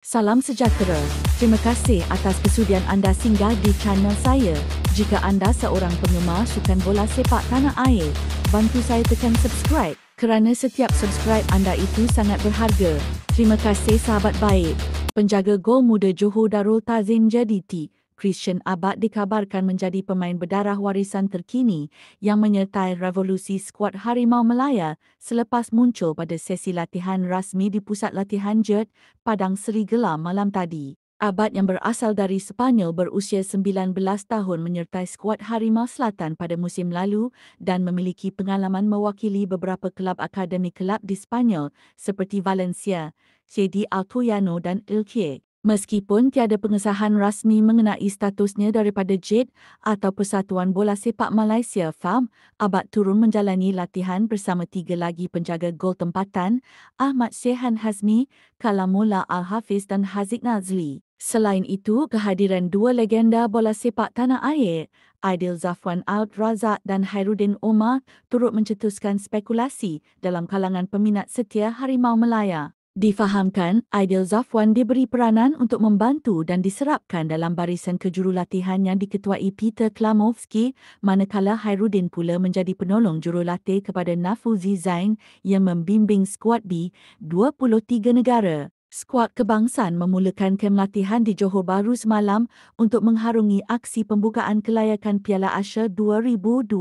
Salam sejahtera. Terima kasih atas kesudian anda singgah di channel saya. Jika anda seorang penggemar sukan bola sepak tanah air, bantu saya tekan subscribe kerana setiap subscribe anda itu sangat berharga. Terima kasih sahabat baik. Penjaga gol muda Johor Darul Ta'zim Jaditi, Christian Abbad dikabarkan menjadi pemain berdarah warisan terkini yang menyertai revolusi skuad Harimau Melaya selepas muncul pada sesi latihan rasmi di Pusat Latihan JET, Padang Seri Gelar malam tadi. Abbad yang berasal dari Sepanyol berusia 19 tahun menyertai skuad Harimau Selatan pada musim lalu dan memiliki pengalaman mewakili beberapa kelab akademi kelab di Sepanyol seperti Valencia, CD Alcoyano dan Elche. Meskipun tiada pengesahan rasmi mengenai statusnya daripada JET atau Persatuan Bola Sepak Malaysia FAM, Abbad turun menjalani latihan bersama tiga lagi penjaga gol tempatan, Ahmad Shehan Hazmi, Kalamullah Al-Hafiz dan Haziq Nazli. Selain itu, kehadiran dua legenda bola sepak tanah air, Aidil Zafwan Al-Razak dan Hairudin Omar turut mencetuskan spekulasi dalam kalangan peminat setia Harimau Melaya. Difahamkan, Aidil Zafwan diberi peranan untuk membantu dan diserapkan dalam barisan kejurulatihan yang diketuai Peter Klamovski, manakala Hairudin pula menjadi penolong jurulatih kepada Nafuzi Zain yang membimbing skuad B 23 negara. Skuad kebangsaan memulakan kem latihan di Johor Bahru semalam untuk mengharungi aksi pembukaan kelayakan Piala Asia 2027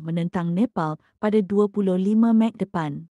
menentang Nepal pada 25 Mei depan.